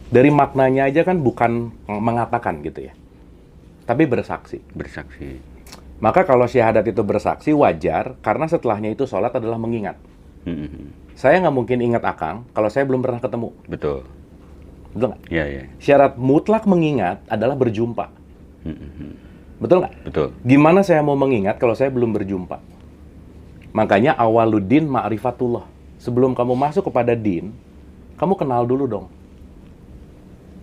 Dari maknanya aja kan bukan mengatakan gitu ya, tapi bersaksi. Bersaksi. Maka kalau syahadat itu bersaksi wajar, karena setelahnya itu sholat adalah mengingat. Saya nggak mungkin ingat Akang kalau saya belum pernah ketemu. Betul. Betul nggak? Iya, iya. Syarat mutlak mengingat adalah berjumpa. Betul nggak? Betul. Gimana saya mau mengingat kalau saya belum berjumpa? Makanya awaluddin ma'rifatullah. Sebelum kamu masuk kepada din, kamu kenal dulu dong.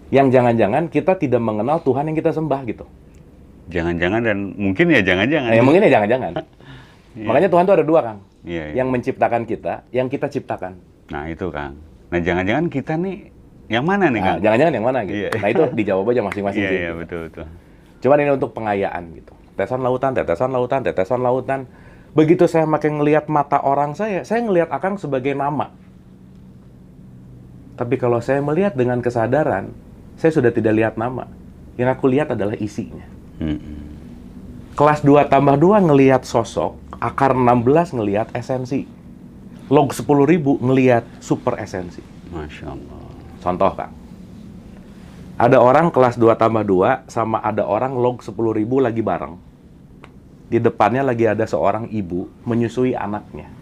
Yang jangan-jangan kita tidak mengenal Tuhan yang kita sembah gitu. Jangan-jangan dan mungkin ya jangan-jangan. Mungkin ya jangan-jangan. Iya. Makanya Tuhan tuh ada dua, Kang. Iya, iya. Yang menciptakan kita, yang kita ciptakan. Nah itu Kang. Nah jangan-jangan kita nih yang mana nih Kang? Jangan-jangan yang mana gitu. Iya. Nah itu dijawab aja masing-masing. Iya, sih, iya, gitu. betul. Cuman ini untuk pengayaan gitu. Tetesan lautan, tetesan lautan, tetesan lautan. Begitu saya makin ngelihat mata orang saya ngelihat Akang sebagai nama. Tapi kalau saya melihat dengan kesadaran, saya sudah tidak lihat nama. Yang aku lihat adalah isinya. Kelas 2 tambah 2 ngelihat sosok, akar 16 ngelihat esensi. Log 10.000 ngelihat super esensi. Masya Allah. Contoh, Kang. Ada orang kelas 2 tambah 2 sama ada orang log 10.000 lagi bareng. Di depannya lagi ada seorang ibu menyusui anaknya.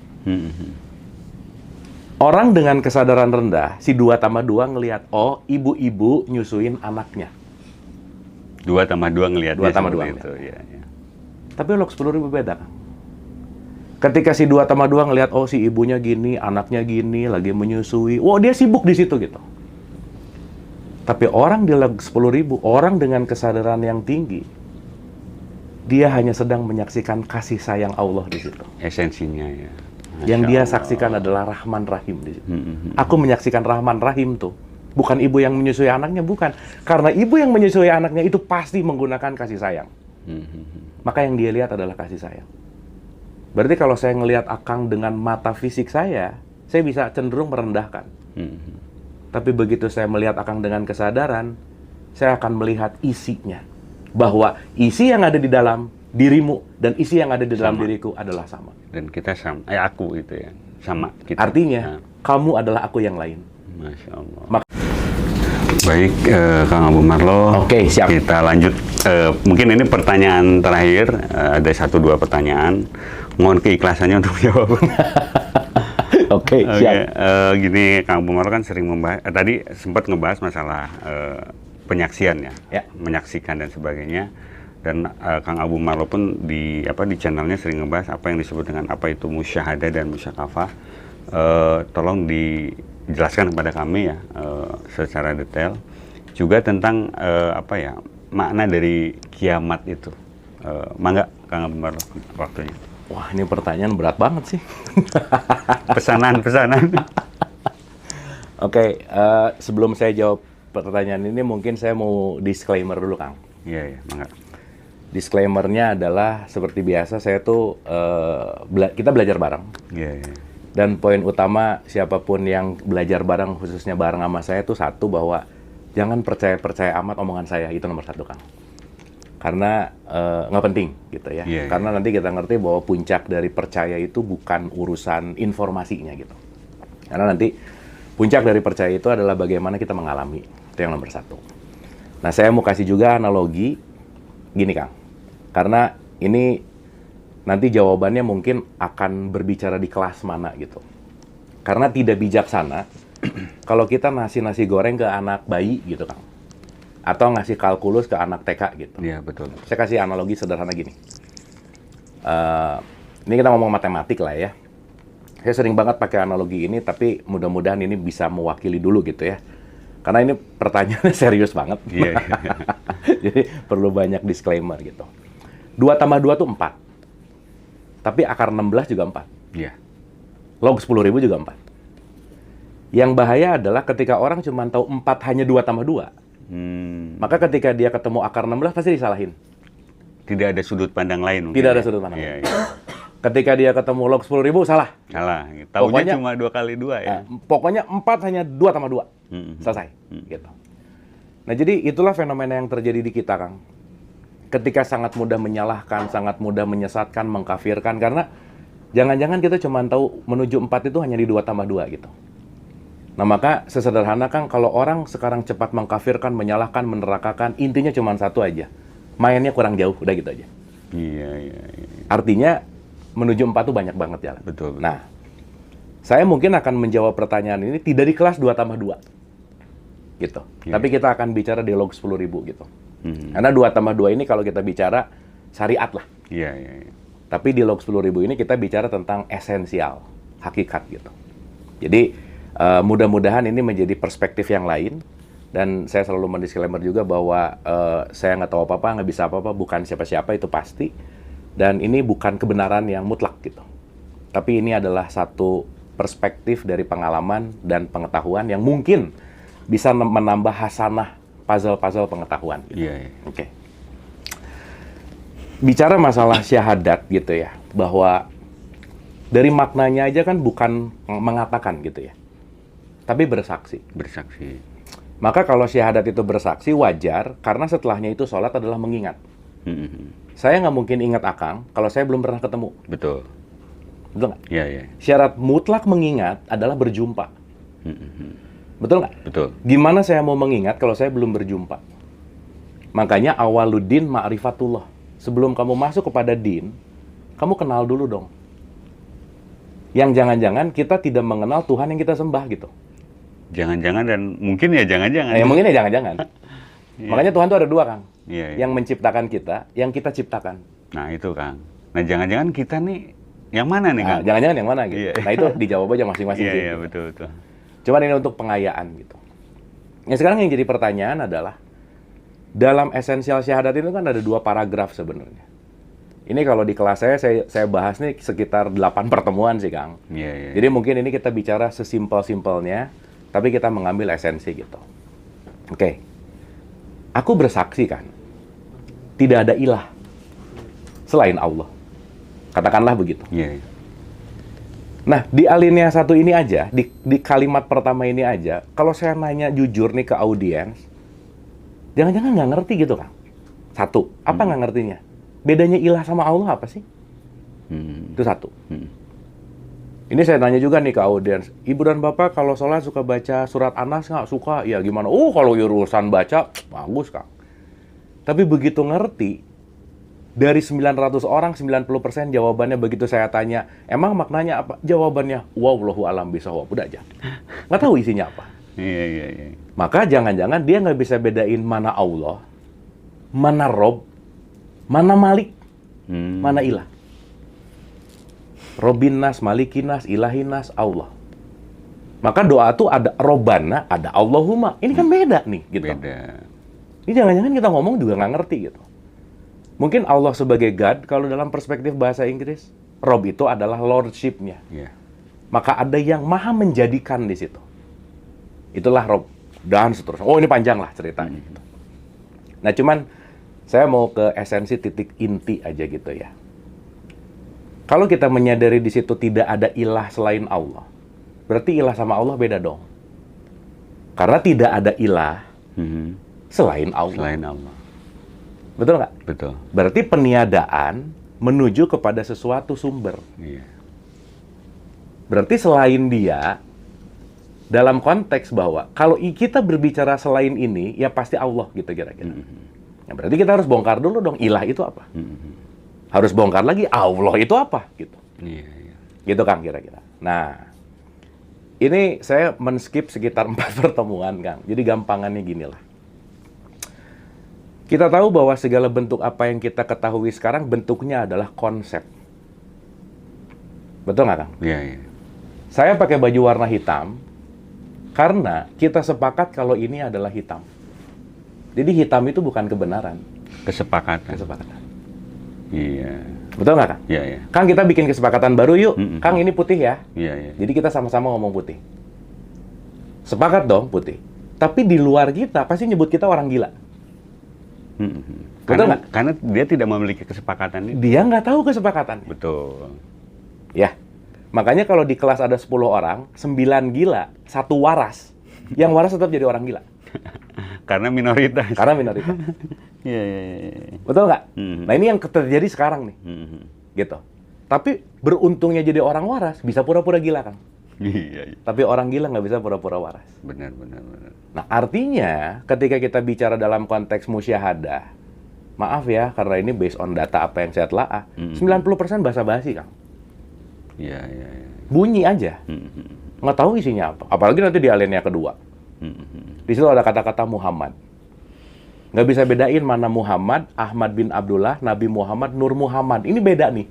Orang dengan kesadaran rendah, si 2 tambah 2 ngelihat, oh ibu-ibu nyusuin anaknya. 2 tambah 2 ngelihat 2 tambah 2 itu. Iya, iya. Tapi log 10.000 beda, Kang. Ketika si 2 tambah 2 ngelihat, oh si ibunya gini, anaknya gini, lagi menyusui. Wow, dia sibuk di situ gitu. Tapi orang di log 10.000, orang dengan kesadaran yang tinggi, dia hanya sedang menyaksikan kasih sayang Allah di situ. Esensinya ya. Yang dia saksikan adalah Rahman Rahim di situ. Aku menyaksikan Rahman Rahim tuh. Bukan ibu yang menyusui anaknya, bukan. Karena ibu yang menyusui anaknya itu pasti menggunakan kasih sayang. Maka yang dia lihat adalah kasih sayang. Berarti kalau saya ngelihat Akang dengan mata fisik saya bisa cenderung merendahkan. Tapi begitu saya melihat Akang dengan kesadaran, saya akan melihat isinya. Bahwa isi yang ada di dalam dirimu dan isi yang ada di dalam diriku adalah sama. Dan kita sama, aku itu ya, sama kita. Artinya, kamu adalah aku yang lain. Masya Allah. Baik, Kang Abu Marlo. Oke, siap. Kita lanjut. Mungkin ini pertanyaan terakhir. Ada 1-2 pertanyaan. Mohon keikhlasannya untuk jawab. Oke, siap. Gini, Kang Abu Marlo kan sering membahas. Tadi sempat ngebahas masalah penyaksian ya, menyaksikan dan sebagainya. Dan Kang Abu Marlo pun di channelnya sering ngebahas apa yang disebut dengan apa itu musyahadah dan musyakafah. Tolong dijelaskan kepada kami ya secara detail juga tentang makna dari kiamat itu. Mangga Kang Abu Marlo waktunya. Wah, ini pertanyaan berat banget sih. Pesanan. Oke, sebelum saya jawab pertanyaan ini mungkin saya mau disclaimer dulu, Kang. Iya, mangga. Disclaimer-nya adalah seperti biasa, saya tuh kita belajar bareng. Iya. Dan poin utama siapapun yang belajar bareng, khususnya bareng sama saya tuh satu, bahwa jangan percaya amat omongan saya, itu nomor 1, Kang. Karena nggak penting gitu ya. Karena nanti kita ngerti bahwa puncak dari percaya itu bukan urusan informasinya gitu. Karena nanti puncak dari percaya itu adalah bagaimana kita mengalami, itu yang nomor 1. Nah, saya mau kasih juga analogi gini, Kang. Karena ini nanti jawabannya mungkin akan berbicara di kelas mana gitu. Karena tidak bijaksana kalau kita ngasih nasi goreng ke anak bayi gitu, Kang. Atau ngasih kalkulus ke anak TK gitu. Iya, betul. Saya kasih analogi sederhana gini. Ini kita ngomong matematik lah ya. Saya sering banget pakai analogi ini, tapi mudah-mudahan ini bisa mewakili dulu gitu ya. Karena ini pertanyaannya serius banget. Iya. Jadi perlu banyak disclaimer gitu. 2 tambah 2 tuh 4. Tapi akar 16 juga 4. Iya. Log 10.000 juga 4. Yang bahaya adalah ketika orang cuma tahu 4 hanya 2 tambah 2. Maka ketika dia ketemu akar 16 pasti disalahin. Tidak ada sudut pandang lain mungkin. Tidak ada sudut pandang lain. Iya. Ketika dia ketemu log 10.000 salah. Salah. Tahunya cuma 2 kali 2 ya. Pokoknya 4 hanya 2 tambah 2. Selesai. Gitu. Nah, jadi itulah fenomena yang terjadi di kita, Kang. Ketika sangat mudah menyalahkan, sangat mudah menyesatkan, mengkafirkan, karena jangan-jangan kita cuma tahu menuju 4 itu hanya di 2 tambah 2 gitu. Nah, maka sesederhana Kang, kalau orang sekarang cepat mengkafirkan, menyalahkan, menerakakan, intinya cuma satu aja. Mainnya kurang jauh, udah gitu aja. Iya. Artinya, menuju 4 tuh banyak banget jalan. Betul. Nah, saya mungkin akan menjawab pertanyaan ini tidak di kelas 2+2. Gitu. Iya. Tapi kita akan bicara di log 10.000 gitu. Karena 2+2 ini kalau kita bicara syariat lah. Iya. Tapi di log 10.000 ini kita bicara tentang esensial, hakikat gitu. Jadi, mudah-mudahan ini menjadi perspektif yang lain, dan saya selalu mendisklaimer juga bahwa saya nggak tahu apa-apa, nggak bisa apa-apa, bukan siapa-siapa, itu pasti. Dan ini bukan kebenaran yang mutlak gitu. Tapi ini adalah satu perspektif dari pengalaman dan pengetahuan yang mungkin bisa menambah hasanah puzzle-puzzle pengetahuan. Gitu. Iya. Oke. Bicara masalah syahadat gitu ya, bahwa dari maknanya aja kan bukan mengatakan gitu ya, tapi bersaksi. Bersaksi. Maka kalau syahadat itu bersaksi, wajar, karena setelahnya itu sholat adalah mengingat. Saya nggak mungkin ingat Akang kalau saya belum pernah ketemu. Betul. Betul nggak? Iya. Syarat mutlak mengingat adalah berjumpa. Betul nggak? Betul. Gimana saya mau mengingat kalau saya belum berjumpa? Makanya awaluddin ma'rifatullah. Sebelum kamu masuk kepada din, kamu kenal dulu dong. Yang jangan-jangan kita tidak mengenal Tuhan yang kita sembah gitu. Jangan-jangan dan mungkin ya jangan-jangan. Mungkin ya jangan-jangan. Makanya Tuhan tuh ada dua, Kang. Iya. Yang menciptakan kita, yang kita ciptakan. Nah itu, Kang. Nah jangan-jangan kita nih yang mana nih, Kang? Jangan-jangan yang mana gitu. Iya. Nah itu dijawab aja masing-masing. Iya, betul. Cuman ini untuk pengayaan gitu. Yang sekarang yang jadi pertanyaan adalah, dalam esensial syahadat itu kan ada 2 paragraf sebenarnya. Ini kalau di kelas saya bahas nih sekitar 8 pertemuan sih, Kang. Iya. Jadi mungkin ini kita bicara sesimpel-simpelnya, tapi kita mengambil esensi gitu. Oke. Aku bersaksi kan, tidak ada ilah selain Allah. Katakanlah begitu. Iya. Nah, di alinea 1 ini aja, di kalimat pertama ini aja, kalau saya nanya jujur nih ke audiens, jangan-jangan nggak ngerti gitu, Kang. 1, apa nggak ngertinya? Bedanya ilah sama Allah apa sih? Itu 1. Ini saya nanya juga nih ke audiens, Ibu dan Bapak kalau sholat suka baca surat Anas nggak? Suka? Ya gimana? Kalau urusan baca, bagus, Kang. Tapi begitu ngerti, dari 900 orang, 90% jawabannya begitu saya tanya, emang maknanya apa? Jawabannya, wallahu alam bisawab. Udah aja. Nggak tahu isinya apa. Iya. Maka jangan-jangan dia nggak bisa bedain mana Allah, mana Rob, mana Malik, mana Ilah. Robinnas, Malikinas, Ilahinas, Allah. Maka doa tuh ada Robbana, ada Allahumma. Ini kan beda nih, gitu. Beda. Ini jangan-jangan kita ngomong juga nggak ngerti, gitu. Mungkin Allah sebagai God, kalau dalam perspektif bahasa Inggris, Rob itu adalah lordship-nya. Iya. Maka ada yang maha menjadikan di situ. Itulah Rob. Dan seterusnya. Ini panjang lah ceritanya. Gitu. Nah, cuman saya mau ke esensi titik inti aja gitu ya. Kalau kita menyadari di situ tidak ada ilah selain Allah, berarti ilah sama Allah beda dong. Karena tidak ada ilah selain Allah. Selain Allah. Betul nggak? Betul. Berarti peniadaan menuju kepada sesuatu sumber. Iya. Berarti selain dia, dalam konteks bahwa kalau kita berbicara selain ini, ya pasti Allah gitu kira-kira. Nah, berarti kita harus bongkar dulu dong, ilah itu apa? Harus bongkar lagi, Allah itu apa? Gitu. Iya. Gitu, Kang, kira-kira. Nah, ini saya men-skip sekitar 4 pertemuan, Kang. Jadi gampangannya gini lah. Kita tahu bahwa segala bentuk apa yang kita ketahui sekarang bentuknya adalah konsep. Betul nggak, Kang? Iya. Saya pakai baju warna hitam karena kita sepakat kalau ini adalah hitam. Jadi hitam itu bukan kebenaran. Kesepakatan. Iya. Betul nggak, Kang? Iya. Kang, kita bikin kesepakatan baru yuk. Kang, ini putih ya. Iya. Jadi kita sama-sama ngomong putih. Sepakat dong putih. Tapi di luar kita pasti nyebut kita orang gila. Betul nggak? Karena dia tidak memiliki kesepakatan itu. Dia nggak tahu kesepakatan. Betul. Ya. Makanya kalau di kelas ada 10 orang, 9 gila, 1 waras. Yang waras tetap jadi orang gila. Karena minoritas. Iya. Betul nggak? Nah, ini yang terjadi sekarang nih. Gitu. Tapi beruntungnya jadi orang waras, bisa pura-pura gila, Kang. Iya. Tapi orang gila nggak bisa pura-pura waras. Benar. Nah, artinya ketika kita bicara dalam konteks musyahadah, maaf ya, karena ini based on data apa yang saya telaah, 90% basa-basi, Kang. Iya. Bunyi aja. Nggak tahu isinya apa. Apalagi nanti di alinea kedua. Di situ ada kata-kata Muhammad. Nggak bisa bedain mana Muhammad, Ahmad bin Abdullah, Nabi Muhammad, Nur Muhammad. Ini beda nih.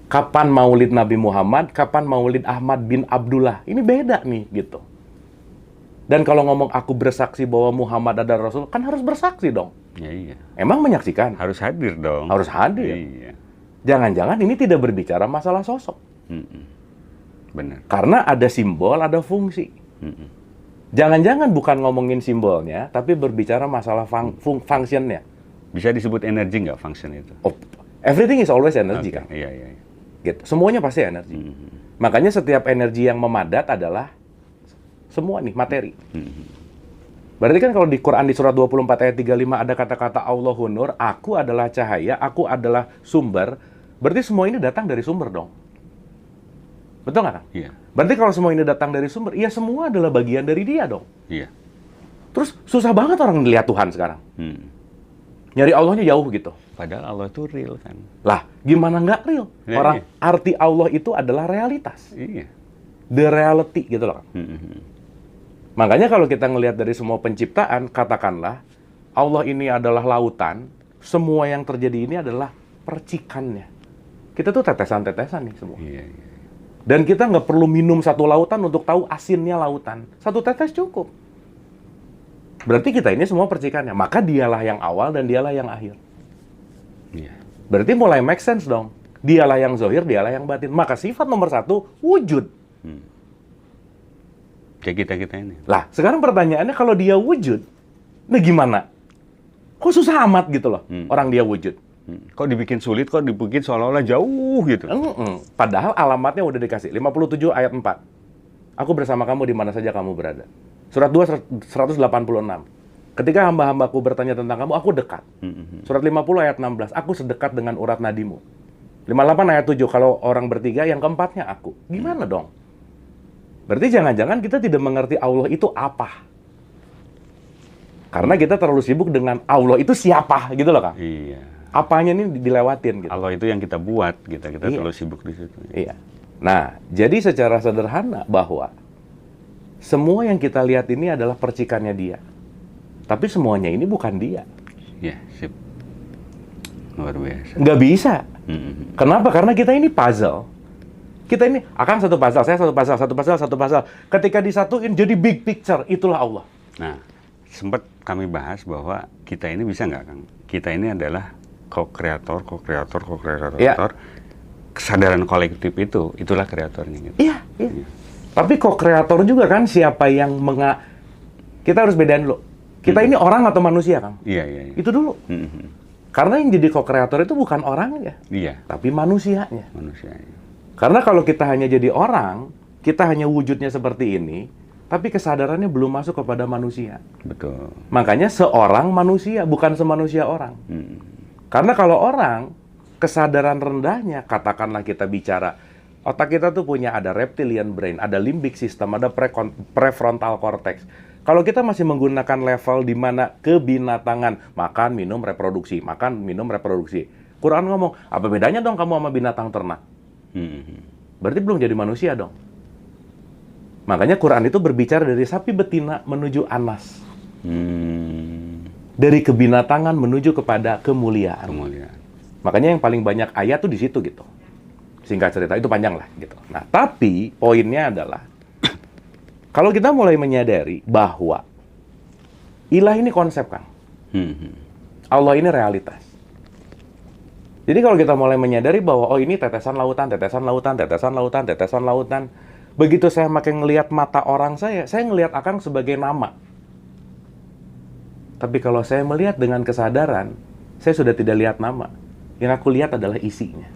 Kapan maulid Nabi Muhammad, kapan maulid Ahmad bin Abdullah. Ini beda nih, gitu. Dan kalau ngomong aku bersaksi bahwa Muhammad adalah Rasul, kan harus bersaksi dong. Ya, iya. Emang menyaksikan? Harus hadir dong. Harus hadir. Iya. Jangan-jangan ini tidak berbicara masalah sosok. Benar. Karena ada simbol, ada fungsi. Jangan-jangan bukan ngomongin simbolnya, tapi berbicara masalah functionnya. Bisa disebut energi nggak function itu? Oh, everything is always energy, Okay. Kang. Iya. Gitu. Semuanya pasti energi. Makanya setiap energi yang memadat adalah semua nih, materi. Berarti kan kalau di Quran di surat 24 ayat 35 ada kata-kata Allahu Nur, aku adalah cahaya, aku adalah sumber. Berarti semua ini datang dari sumber dong. Betul nggak, Kang? Iya. Berarti kalau semua ini datang dari sumber, ya semua adalah bagian dari dia dong. Iya. Terus susah banget orang melihat Tuhan sekarang. Nyari Allahnya jauh gitu. Padahal Allah itu real kan. Lah, gimana nggak real? Ya, Orang iya. arti Allah itu adalah realitas. Iya. The reality gitu loh, Kang. Makanya kalau kita ngelihat dari semua penciptaan, katakanlah Allah ini adalah lautan, semua yang terjadi ini adalah percikannya. Kita tuh tetesan-tetesan nih semua. Iya. Dan kita nggak perlu minum satu lautan untuk tahu asinnya lautan. Satu tetes cukup. Berarti kita ini semua percikannya. Maka dialah yang awal dan dialah yang akhir. Iya. Berarti mulai make sense dong. Dialah yang zahir, dialah yang batin. Maka sifat nomor 1, wujud. Kayak kita ini. Lah, sekarang pertanyaannya kalau dia wujud, nah gimana? Kok susah amat gitu loh, orang dia wujud. Kok dibikin sulit, kok dibikin seolah-olah jauh gitu. Padahal alamatnya udah dikasih. 57 ayat 4. Aku bersama kamu di mana saja kamu berada. Surat 2, 186. Ketika hamba-hambaku bertanya tentang kamu, aku dekat. Surat 50 ayat 16. Aku sedekat dengan urat nadimu. 58 ayat 7. Kalau orang bertiga, yang keempatnya aku. Gimana dong? Berarti jangan-jangan kita tidak mengerti Allah itu apa. Karena kita terlalu sibuk dengan Allah itu siapa, gitu loh, Kang. Iya. Apanya ini dilewatin gitu. Allah itu yang kita buat, kita Iya. terlalu sibuk di situ. Iya. Nah, jadi secara sederhana bahwa semua yang kita lihat ini adalah percikannya dia. Tapi semuanya ini bukan dia. Iya, sip. Luar biasa. Nggak bisa. Kenapa? Karena kita ini puzzle. Kita ini akan satu puzzle, saya satu puzzle, satu puzzle, satu puzzle. Ketika disatuin jadi big picture, itulah Allah. Nah, sempat kami bahas bahwa kita ini bisa nggak, Kang? Kita ini adalah co-kreator. Iya. Kesadaran kolektif itu, itulah kreatornya. Gitu. Iya. Tapi co-kreator juga kan siapa yang kita harus bedain dulu. Kita ini orang atau manusia, Kang? Iya. Itu dulu. Karena yang jadi co-kreator itu bukan orangnya, Iya, tapi manusianya. manusianya. Karena kalau kita hanya jadi orang, kita hanya wujudnya seperti ini, tapi kesadarannya belum masuk kepada manusia. Betul. Makanya seorang manusia, bukan semanusia orang. Karena kalau orang, kesadaran rendahnya, katakanlah kita bicara, otak kita tuh punya ada reptilian brain, ada limbic system, ada prefrontal cortex. Kalau kita masih menggunakan level di mana kebinatangan, makan, minum, reproduksi, makan, minum, reproduksi. Quran ngomong, apa bedanya dong kamu sama binatang ternak? Berarti belum jadi manusia dong. Makanya Quran itu berbicara dari sapi betina menuju anas. Dari kebinatangan menuju kepada kemuliaan. Makanya yang paling banyak ayat tuh di situ gitu. Singkat cerita, itu panjang lah gitu. Nah, tapi poinnya adalah kalau kita mulai menyadari bahwa ilah ini konsep, Kang. Allah ini realitas. Jadi kalau kita mulai menyadari bahwa oh ini tetesan lautan, tetesan lautan, tetesan lautan, tetesan lautan. Begitu saya makin ngelihat mata orang saya ngelihat Akang sebagai nama. Tapi kalau saya melihat dengan kesadaran, saya sudah tidak lihat nama. Yang aku lihat adalah isinya.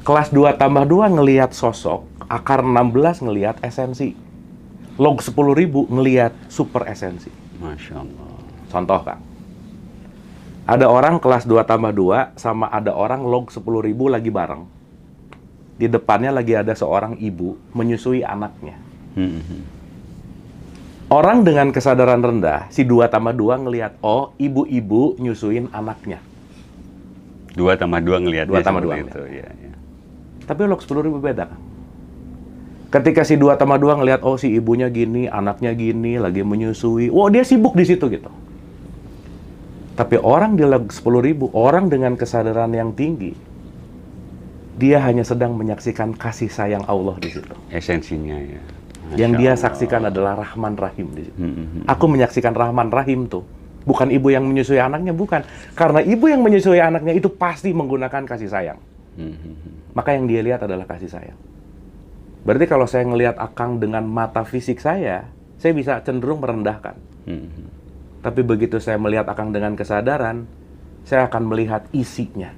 Kelas 2 tambah 2 ngelihat sosok, akar 16 ngelihat esensi. Log 10.000 ngelihat super esensi. Masya Allah. Contoh, Kang. Ada orang kelas 2 tambah 2 sama ada orang log 10.000 lagi bareng. di depannya lagi ada seorang ibu menyusui anaknya. Orang dengan kesadaran rendah, si 2+2 ngelihat, oh ibu-ibu nyusuin anaknya. 2+2 ngelihat 2+2 itu. Ya, ya. Tapi log 10.000 beda kan? Ketika si 2+2 ngelihat, oh si ibunya gini, anaknya gini, lagi menyusui, dia sibuk di situ gitu. Tapi orang di log 10.000, orang dengan kesadaran yang tinggi, dia hanya sedang menyaksikan kasih sayang Allah di situ. Esensinya ya. Yang dia saksikan adalah Rahman Rahim di situ. Aku menyaksikan Rahman Rahim tuh. Bukan ibu yang menyusui anaknya, bukan. Karena ibu yang menyusui anaknya itu pasti menggunakan kasih sayang. Maka yang dia lihat adalah kasih sayang. Berarti kalau saya ngelihat Akang dengan mata fisik saya bisa cenderung merendahkan. Tapi begitu saya melihat Akang dengan kesadaran, saya akan melihat isinya.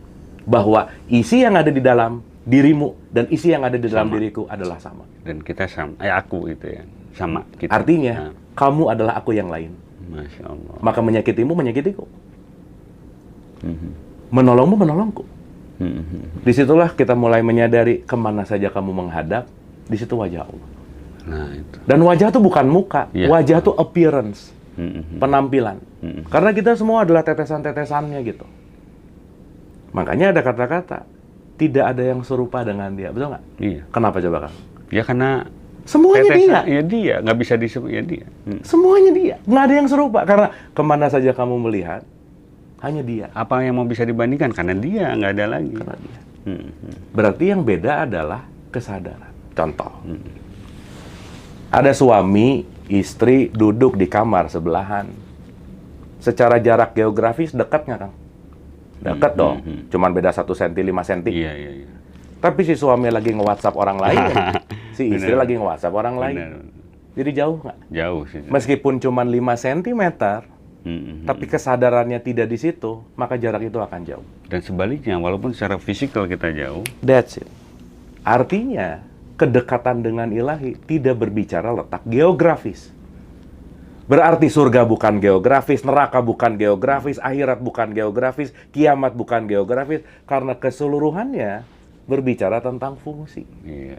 Bahwa isi yang ada di dalam dirimu dan isi yang ada di dalam diriku adalah sama. Dan kita sama, aku itu ya, sama kita. Artinya, kamu adalah aku yang lain. Masya Allah. Maka menyakitimu, menyakitiku. Menolongmu, menolongku. Disitulah kita mulai menyadari kemana saja kamu menghadap, di situ wajah Allah. Nah, itu. Dan wajah itu bukan muka, wajah itu appearance, penampilan. Karena kita semua adalah tetesan-tetesannya gitu. Makanya ada kata-kata, tidak ada yang serupa dengan dia, betul nggak? Iya. Kenapa coba Kang? Ya karena semuanya dia. Ya dia, nggak bisa disebut ya dia. Semuanya dia, nggak ada yang serupa. Karena kemana saja kamu melihat, hanya dia. Apa yang mau bisa dibandingkan? Karena dia, nggak ada lagi. Karena dia. Berarti yang beda adalah kesadaran. Contoh, ada suami, istri duduk di kamar sebelahan. Secara jarak geografis dekat nggak Kang? Dekat dong, cuman beda 1 cm, 5 cm. Iya. Tapi si suami lagi nge-WhatsApp orang lain, si istri lagi nge-WhatsApp orang lain. Jadi jauh nggak? Jauh sih. Meskipun cuman 5 cm, tapi kesadarannya tidak di situ, maka jarak itu akan jauh. Dan sebaliknya, walaupun secara fisikal kita jauh. That's it. Artinya, kedekatan dengan ilahi tidak berbicara letak geografis. Berarti surga bukan geografis, neraka bukan geografis, akhirat bukan geografis, kiamat bukan geografis, karena keseluruhannya berbicara tentang fungsi. Iya.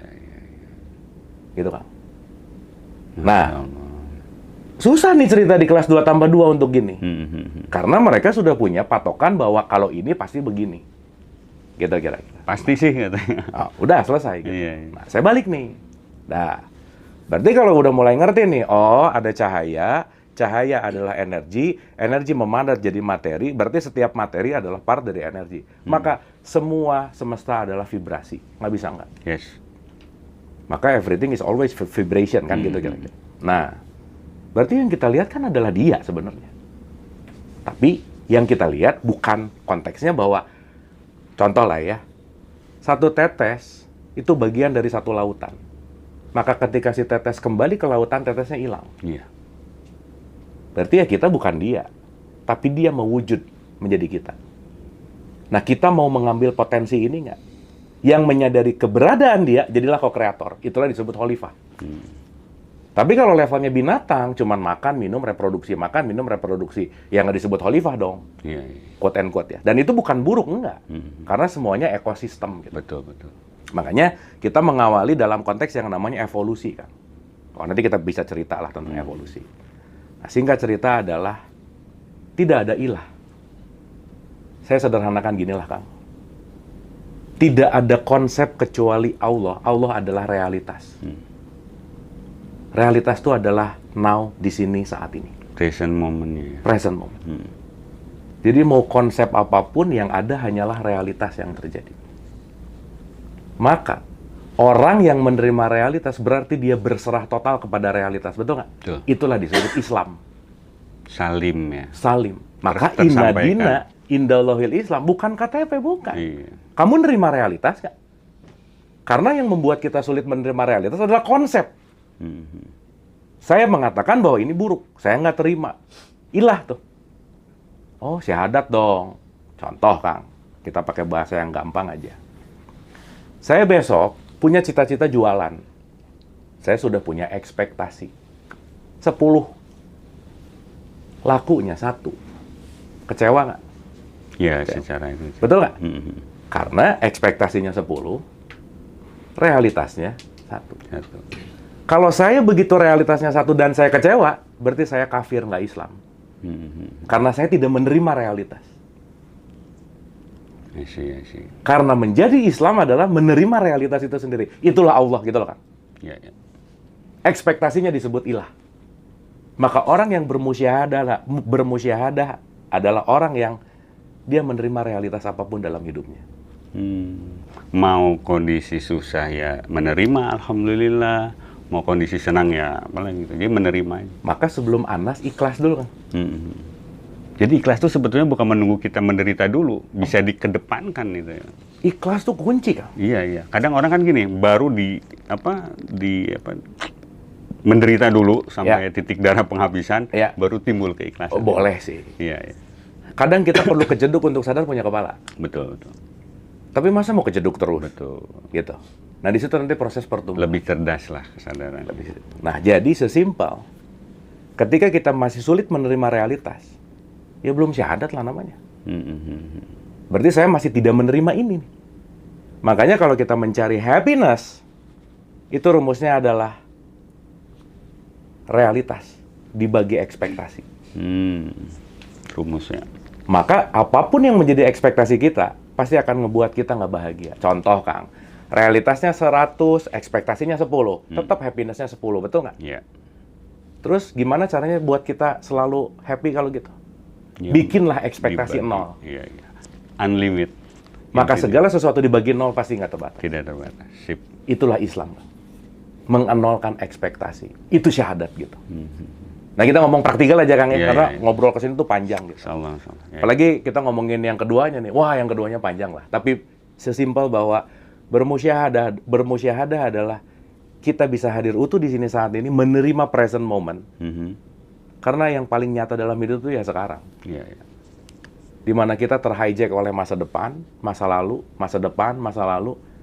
Gitu kan? Nah, susah nih cerita di kelas 2+2 untuk gini. Karena mereka sudah punya patokan bahwa kalau ini pasti begini. Gitu kira-kira. Pasti sih katanya. Udah selesai. Gitu. Iya. Nah, saya balik nih. Berarti kalau udah mulai ngerti nih, ada cahaya, cahaya adalah energi, energi memadat jadi materi, berarti setiap materi adalah part dari energi. Maka semua semesta adalah vibrasi, nggak bisa nggak? Yes. Maka everything is always vibration, kan gitu kira-kira. Nah, berarti yang kita lihat kan adalah dia sebenarnya. Tapi yang kita lihat bukan konteksnya bahwa, contoh lah ya, 1 tetes itu bagian dari 1 lautan. Maka ketika si tetes kembali ke lautan, tetesnya hilang. Iya. Berarti ya kita bukan dia, tapi dia mewujud menjadi kita. Nah, kita mau mengambil potensi ini nggak? Yang menyadari keberadaan dia, jadilah co-kreator. Itulah disebut khalifah. Tapi kalau levelnya binatang, cuman makan, minum, reproduksi, makan, minum, reproduksi, ya nggak disebut khalifah dong. Iya. Quote and quote ya. Dan itu bukan buruk, enggak. Karena semuanya ekosistem. Gitu. Betul. Makanya kita mengawali dalam konteks yang namanya evolusi kan. Nanti kita bisa cerita lah tentang evolusi. Nah, singkat cerita adalah tidak ada ilah. Saya sederhanakan ginilah Kang. Tidak ada konsep kecuali Allah. Allah adalah realitas. Realitas itu adalah now, di sini, saat ini. Present moment-nya. Present moment. Jadi mau konsep apapun yang ada hanyalah realitas yang terjadi. Maka, orang yang menerima realitas berarti dia berserah total kepada realitas. Betul nggak? Betul. Itulah disebut Islam. Salim ya. Salim. Maka inna dina indallahil Islam. Bukan KTP, bukan. Iya. Kamu nerima realitas nggak? Karena yang membuat kita sulit menerima realitas adalah konsep. Saya mengatakan bahwa ini buruk. Saya nggak terima. Ilah tuh. Oh, syahadat dong. Contoh, Kang. Kita pakai bahasa yang gampang aja. Saya besok punya cita-cita jualan. Saya sudah punya ekspektasi. 10. Lakunya 1. Kecewa nggak? Ya, secara itu. Betul nggak? Karena ekspektasinya 10, realitasnya satu. Kalau saya begitu realitasnya satu dan saya kecewa, berarti saya kafir, nggak Islam. Karena saya tidak menerima realitas. I see. Karena menjadi Islam adalah menerima realitas itu sendiri. Itulah Allah, gitu loh, Kang. Ya. Ekspektasinya disebut ilah. Maka orang yang bermusyahadah adalah orang yang dia menerima realitas apapun dalam hidupnya. Mau kondisi susah ya menerima, alhamdulillah. Mau kondisi senang ya malah gitu. Jadi menerima. Maka sebelum Anas ikhlas dulu, Kang. Jadi ikhlas itu sebetulnya bukan menunggu kita menderita dulu, bisa dikedepankan gitu ya. Ikhlas tuh kunci, Kang. Iya. Kadang orang kan gini, baru menderita dulu sampai titik darah penghabisan, baru timbul keikhlasan. Oh, boleh sih. Iya. Kadang kita perlu kejeduk untuk sadar punya kepala. Betul. Tapi masa mau kejeduk terus? Betul. Gitu. Nah, di situ nanti proses pertumbuhan. Lebih cerdas lah kesadaran. Nah, jadi sesimpel. Ketika kita masih sulit menerima realitas, ya belum syahadat lah namanya. Berarti saya masih tidak menerima ini. Makanya kalau kita mencari happiness, itu rumusnya adalah realitas dibagi ekspektasi. Rumusnya. Maka apapun yang menjadi ekspektasi kita, pasti akan ngebuat kita nggak bahagia. Contoh, Kang. Realitasnya 100, ekspektasinya 10. Tetap happiness-nya 10, betul nggak? Iya. Terus gimana caranya buat kita selalu happy kalau gitu? Bikinlah ekspektasi 0. Iya. Unlimited. Maka segala sesuatu dibagi 0 pasti nggak terbatas. Tidak terbatas. Sip. Itulah Islam. Mengenolkan ekspektasi. Itu syahadat gitu. Nah, kita ngomong praktikal aja, Kang, karena ngobrol ke sini tuh panjang gitu. Salah. Apalagi kita ngomongin yang keduanya nih. Wah, yang keduanya panjang lah. Tapi sesimpel bahwa bermusyahadah adalah kita bisa hadir utuh di sini saat ini, menerima present moment. Karena yang paling nyata dalam hidup itu ya sekarang. Iya. Di mana kita terhijack oleh masa depan, masa lalu,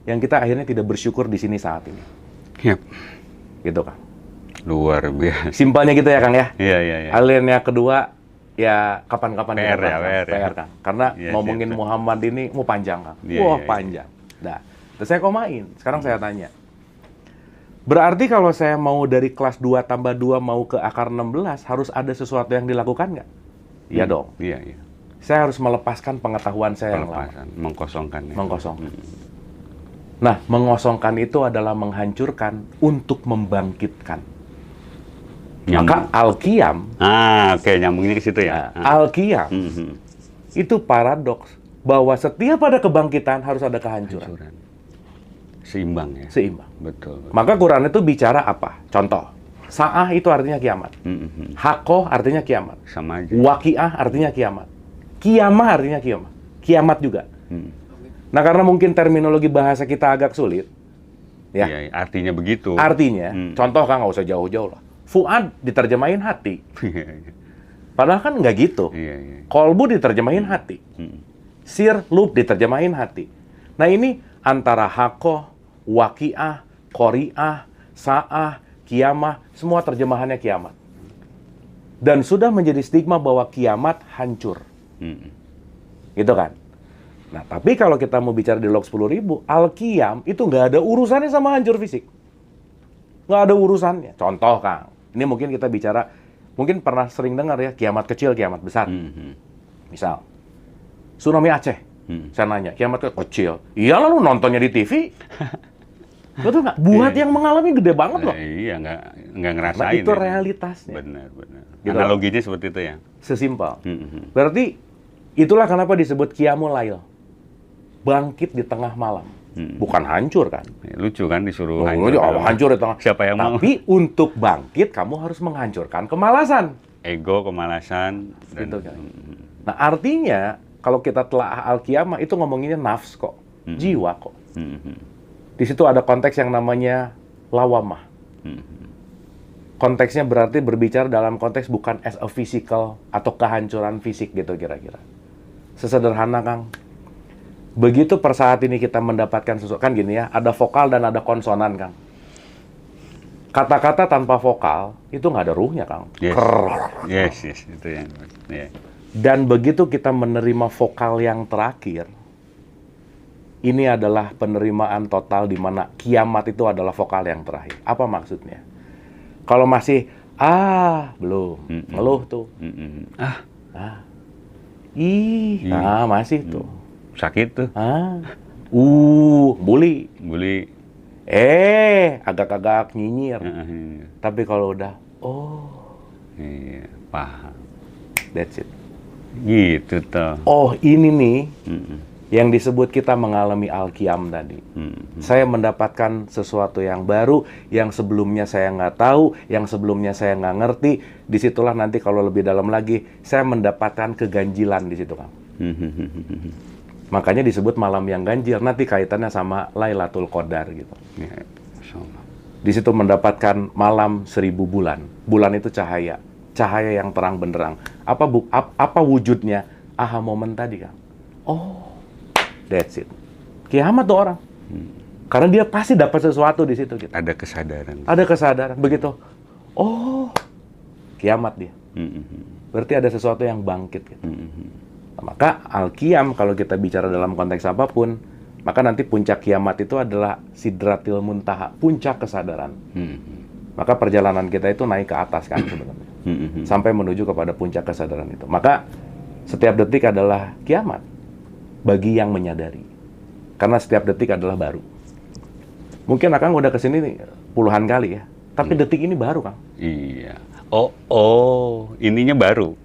yang kita akhirnya tidak bersyukur di sini saat ini. Yap. Gitu, Kang. Luar biasa. Simpelnya gitu ya, Kang ya. Iya. Alirannya kedua, ya kapan-kapan PR, Kang. Karena ngomongin Muhammad ini mau panjang, Kang. Panjang. Nah, terus saya komain. Sekarang saya tanya. Berarti kalau saya mau dari kelas 2 tambah 2 mau ke akar 16, harus ada sesuatu yang dilakukan nggak? Iya dong. Iya. Saya harus melepaskan pengetahuan saya yang lama. Mengkosongkan. Nah, mengosongkan itu adalah menghancurkan untuk membangkitkan. Maka Al-Qiyam. Nyambungnya ke situ ya. Al-Qiyam itu paradoks bahwa setiap ada kebangkitan harus ada kehancuran. Seimbang ya. Seimbang. Betul. Maka Quran itu bicara apa? Contoh, Sa'ah itu artinya kiamat. Haqqah artinya kiamat. Sama aja. Waqi'ah artinya kiamat. Qiyamah artinya kiamat. Kiamat juga. Nah, karena mungkin terminologi bahasa kita agak sulit, ya. Iya, artinya begitu. Artinya, contoh, Kang, nggak usah jauh-jauh lah. Fuad diterjemahin hati. Padahal kan nggak gitu. Iya. Kolbu diterjemahin hati. Sir, lub diterjemahin hati. Nah, ini antara haqqah, waqi'ah, qori'ah, sa'ah, kiamah, semua terjemahannya kiamat. Dan sudah menjadi stigma bahwa kiamat hancur. Gitu kan? Nah, tapi kalau kita mau bicara di log 10.000, Al-Qiyam itu nggak ada urusannya sama hancur fisik. Nggak ada urusannya. Contoh, Kang. Ini mungkin kita bicara, mungkin pernah sering dengar ya, kiamat kecil, kiamat besar. Misal, tsunami Aceh. Saya nanya, kiamat kecil. Iya, lalu nontonnya di TV. Betul nggak? Buat yang mengalami gede banget loh. Iya, nggak ngerasain. Nah, itu realitasnya. Benar. Gitu. Analoginya seperti itu ya. Sesimpel. Berarti, itulah kenapa disebut Qiyamul Lail. Bangkit di tengah malam. Bukan hancur kan? Lucu kan disuruh hancur di tengah. Siapa yang mau? Tapi untuk bangkit, kamu harus menghancurkan kemalasan. Ego, kemalasan. Gitu kan? Nah, artinya, kalau kita telah Al-Qiyamah, itu ngomonginnya nafs kok. Jiwa kok. Di situ ada konteks yang namanya lawamah. Konteksnya berarti berbicara dalam konteks bukan as a physical atau kehancuran fisik gitu kira-kira. Sesederhana, Kang. Begitu per saat ini kita mendapatkan sesuatu, kan gini ya, ada vokal dan ada konsonan, Kang. Kata-kata tanpa vokal, itu nggak ada ruhnya, Kang. Yes, itu yang. Yeah. Dan begitu kita menerima vokal yang terakhir, ini adalah penerimaan total di mana kiamat itu adalah vokal yang terakhir. Apa maksudnya? Kalau masih belum, ngeluh tuh. Masih tuh. Sakit tuh. Bully. Agak-agak nyinyir. Tapi kalau udah, iya, paham. That's it. Gitu toh. Oh, ini nih yang disebut kita mengalami al-qiyam tadi. Saya mendapatkan sesuatu yang baru, yang sebelumnya saya nggak tahu, yang sebelumnya saya nggak ngerti. Disitulah nanti kalau lebih dalam lagi, saya mendapatkan keganjilan di situ, Kang. Makanya disebut malam yang ganjil. Nanti kaitannya sama Lailatul Qadar gitu. Ya, di situ mendapatkan malam 1000 bulan. Bulan itu cahaya. Cahaya yang terang benderang. Apa wujudnya? Aha momen tadi, Kang. That's it. Kiamat tuh orang. Karena dia pasti dapat sesuatu di situ. Gitu. Ada kesadaran. Ada kesadaran. Begitu. Kiamat dia. Berarti ada sesuatu yang bangkit. Gitu. Maka al-qiyam kalau kita bicara dalam konteks apapun, maka nanti puncak kiamat itu adalah sidratil muntaha, puncak kesadaran. Maka perjalanan kita itu naik ke atas kan sebenarnya. Sampai menuju kepada puncak kesadaran itu. Maka setiap detik adalah kiamat bagi yang menyadari. Karena setiap detik adalah baru. Mungkin Akang udah kesini nih, puluhan kali ya. Tapi detik ini baru, Kang. Iya. Ininya baru.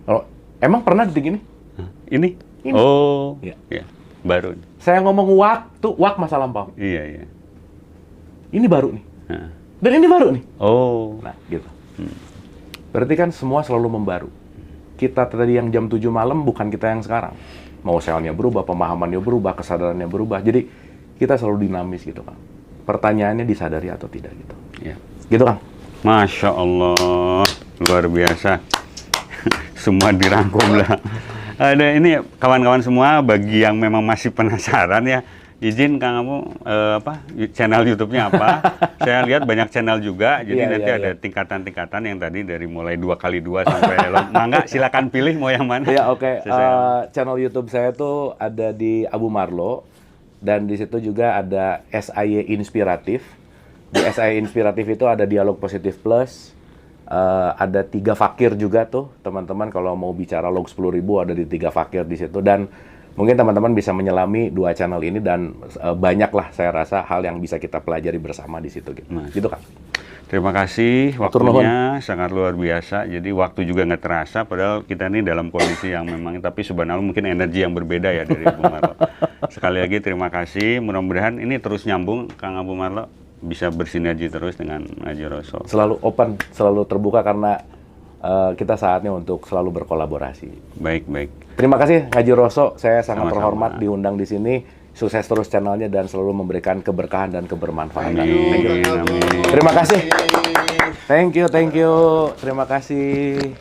Emang pernah detik ini? Ini? Ya, baru. Saya ngomong wak masa lampau. Iya. Ini baru nih. Dan ini baru nih. Nah, gitu. Berarti kan semua selalu membaru. Kita tadi yang jam 7 malam bukan kita yang sekarang. Mau selnya berubah, pemahamannya berubah, kesadarannya berubah. Jadi kita selalu dinamis gitu, Kang. Pertanyaannya disadari atau tidak gitu. Ya. Gitu, Kang. Masya Allah, luar biasa. Semua dirangkum lah. Ada ini kawan-kawan semua, bagi yang memang masih penasaran ya, izin Kang Abu channel YouTube-nya apa? Saya lihat banyak channel juga, jadi nanti ada tingkatan-tingkatan yang tadi dari mulai 2x2 sampai mangga silakan pilih mau yang mana. Ya oke. Channel YouTube saya tuh ada di Abu Marlo dan di situ juga ada SAY Inspiratif. Di SAY Inspiratif itu ada Dialog Positif Plus. Ada 3 fakir juga tuh teman-teman, kalau mau bicara log 10.000 ada di 3 fakir di situ, dan mungkin teman-teman bisa menyelami 2 channel ini dan banyaklah saya rasa hal yang bisa kita pelajari bersama di situ gitu. Gitu, Kang. Terima kasih, waktunya sangat luar biasa. Jadi waktu juga nggak terasa, padahal kita ini dalam kondisi yang memang, tapi subhanallah mungkin energi yang berbeda ya dari Abu Marlo. Sekali lagi terima kasih, mudah-mudahan ini terus nyambung, Kang Abu Marlo bisa bersinergi terus dengan Haji Roso. Selalu open, selalu terbuka karena kita saatnya untuk selalu berkolaborasi. Baik. Terima kasih Haji Roso, saya sangat terhormat diundang di sini. Sukses terus channelnya dan selalu memberikan keberkahan dan kebermanfaatan. Amin. Terima kasih. Thank you. Terima kasih.